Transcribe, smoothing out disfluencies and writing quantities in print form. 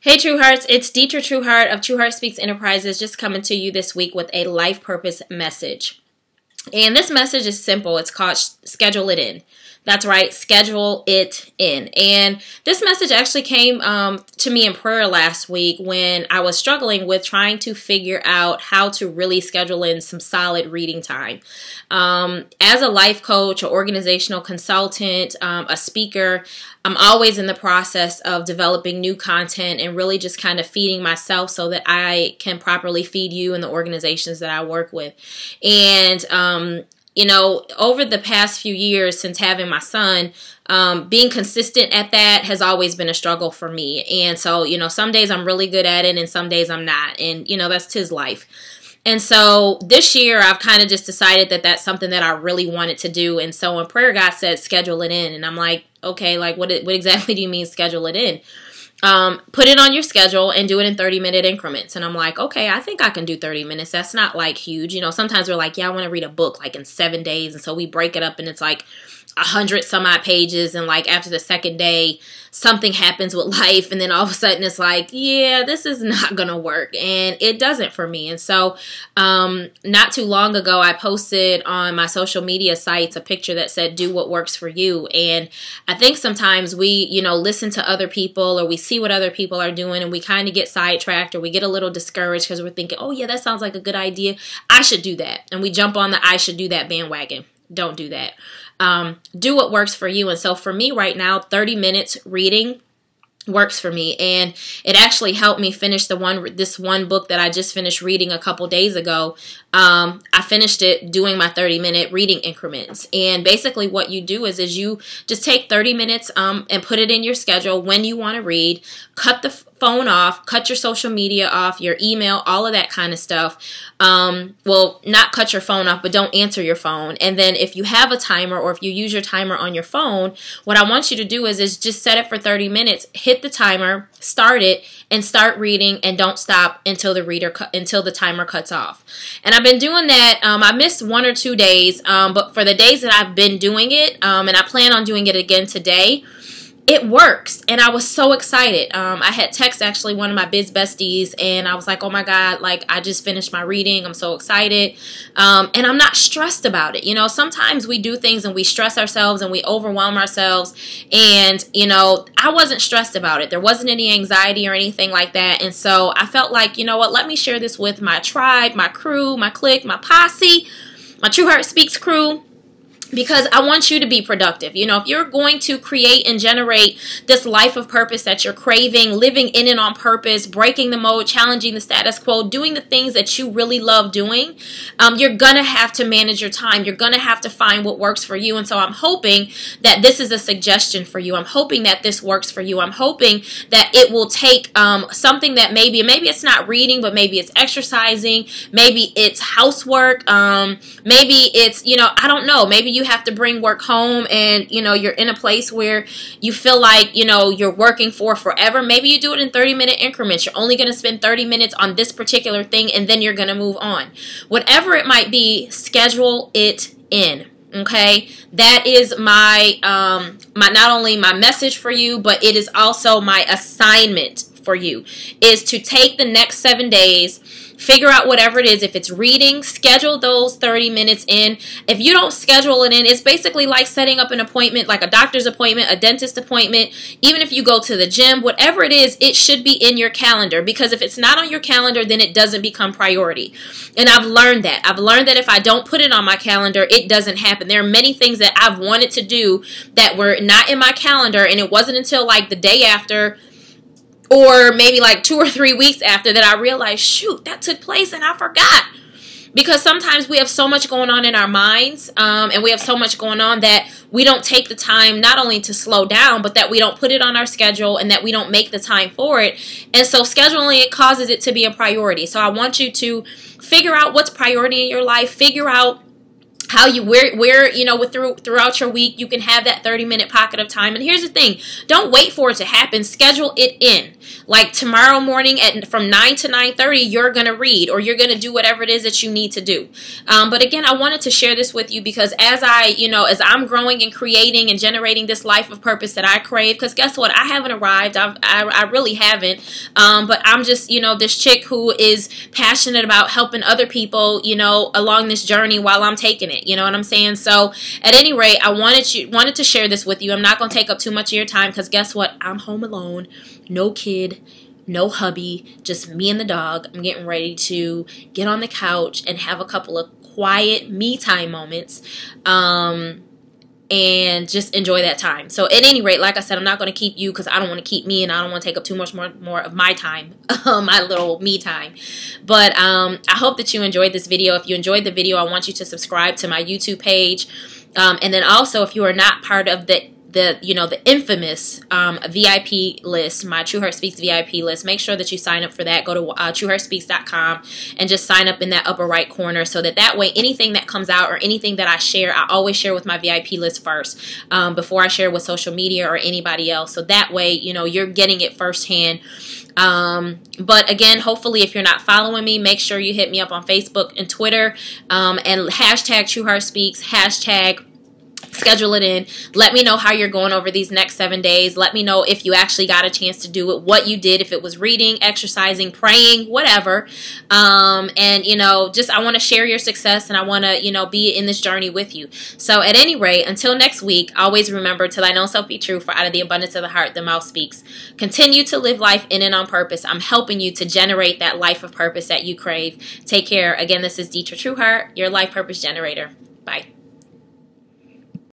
Hey Truehearts, it's Detra Trueheart of Trueheart Speaks Enterprises just coming to you this week with a life purpose message. And this message is simple. It's called Schedule It In. That's right, schedule it in. And this message actually came to me in prayer last week when I was struggling with trying to figure out how to really schedule in some solid reading time. As a life coach, an organizational consultant, a speaker, I'm always in the process of developing new content and really just kind of feeding myself so that I can properly feed you and the organizations that I work with. And over the past few years since having my son, being consistent at that has always been a struggle for me. And so, some days I'm really good at it and some days I'm not. And, that's his life. And so this year I've kind of just decided that that's something that I really wanted to do. And so when prayer God said, schedule it in, and I'm like, okay, like what exactly do you mean schedule it in? Put it on your schedule and do it in 30-minute increments. And I'm like, okay, I think I can do 30 minutes. That's not like huge. Sometimes we're like, yeah, I want to read a book like in 7 days. And so we break it up and it's like 100 some odd pages. And like after the second day, something happens with life. And then all of a sudden it's like, yeah, this is not going to work. And it doesn't for me. And so, not too long ago, I posted on my social media sites a picture that said, do what works for you. And I think sometimes we, listen to other people or we see what other people are doing and we kind of get sidetracked or we get a little discouraged because we're thinking, oh yeah, that sounds like a good idea. I should do that. And we jump on the I should do that bandwagon. Don't do that. Do what works for you. And so for me right now, 30 minutes reading works for me, and it actually helped me finish this one book that I just finished reading a couple days ago. I finished it doing my 30-minute reading increments, and basically what you do is you just take 30 minutes and put it in your schedule when you want to read. Cut the phone off, cut your social media off, your email, all of that kind of stuff. Well, not cut your phone off, but don't answer your phone. And then if you have a timer or if you use your timer on your phone, what I want you to do is just set it for 30 minutes, hit the timer, start it, and start reading, and don't stop until the timer cuts off. And I've been doing that. I missed 1 or 2 days, but for the days that I've been doing it, and I plan on doing it again today, it works, and I was so excited. I had texted actually one of my biz besties, and I was like, oh my God, like I just finished my reading. I'm so excited. And I'm not stressed about it. Sometimes we do things and we stress ourselves and we overwhelm ourselves. And, I wasn't stressed about it. There wasn't any anxiety or anything like that. And so I felt like, let me share this with my tribe, my crew, my clique, my posse, my Trueheart Speaks crew. Because I want you to be productive. If you're going to create and generate this life of purpose that you're craving, living in and on purpose, breaking the mold, challenging the status quo, doing the things that you really love doing, you're going to have to manage your time. You're going to have to find what works for you. And so I'm hoping that this is a suggestion for you. I'm hoping that this works for you. I'm hoping that it will take something that maybe it's not reading, but maybe it's exercising. Maybe it's housework. Maybe it's, I don't know. Maybe you have to bring work home and, you're in a place where you feel like, you're working for forever. Maybe you do it in 30-minute increments. You're only going to spend 30 minutes on this particular thing and then you're going to move on. Whatever it might be, schedule it in. Okay, that is my not only my message for you, but it is also my assignment for you, is to take the next 7 days, figure out whatever it is. If it's reading, schedule those 30 minutes in. If you don't schedule it in, it's basically like setting up an appointment, like a doctor's appointment, a dentist appointment. Even if you go to the gym, whatever it is, it should be in your calendar, because if it's not on your calendar, then it doesn't become priority. And I've learned that. I've learned that if I don't put it on my calendar, it doesn't happen. There are many things that I've wanted to do that were not in my calendar, and it wasn't until like the day after, or maybe like 2 or 3 weeks after, that I realized, shoot, that took place and I forgot. Because sometimes we have so much going on in our minds, and we have so much going on that we don't take the time not only to slow down, but that we don't put it on our schedule and that we don't make the time for it. And so scheduling it causes it to be a priority. So I want you to figure out what's priority in your life, figure out how you where you know throughout your week you can have that 30-minute pocket of time. And here's the thing, don't wait for it to happen, schedule it in. Like tomorrow morning from 9 to 9:30 you're gonna read, or you're gonna do whatever it is that you need to do. But again, I wanted to share this with you because as I'm growing and creating and generating this life of purpose that I crave, because guess what, I haven't arrived. I really haven't, but I'm just this chick who is passionate about helping other people along this journey while I'm taking it. You know what I'm saying? So at any rate, I wanted to share this with you. I'm not going to take up too much of your time because guess what? I'm home alone, no kid, no hubby, just me and the dog. I'm getting ready to get on the couch and have a couple of quiet me time moments. And just enjoy that time. So at any rate, like I said, I'm not going to keep you because I don't want to keep me and I don't want to take up too much more of my time, my little me time. But I hope that you enjoyed this video. If you enjoyed the video, I want you to subscribe to my YouTube page. And then also, if you are not part of the infamous VIP list, my Trueheart Speaks VIP list, make sure that you sign up for that. Go to trueheartspeaks.com and just sign up in that upper right corner so that way anything that comes out or anything that I share, I always share with my VIP list first before I share with social media or anybody else. So that way, you're getting it firsthand. But again, hopefully if you're not following me, make sure you hit me up on Facebook and Twitter, and hashtag Trueheart Speaks, hashtag schedule it in. Let me know how you're going over these next 7 days. Let me know if you actually got a chance to do it, what you did, if it was reading, exercising, praying, whatever. And I want to share your success, and I want to, be in this journey with you. So at any rate, until next week, always remember, till thine own self be true, for out of the abundance of the heart, the mouth speaks. Continue to live life in and on purpose. I'm helping you to generate that life of purpose that you crave. Take care. Again, this is Detra Trueheart, your life purpose generator. Bye.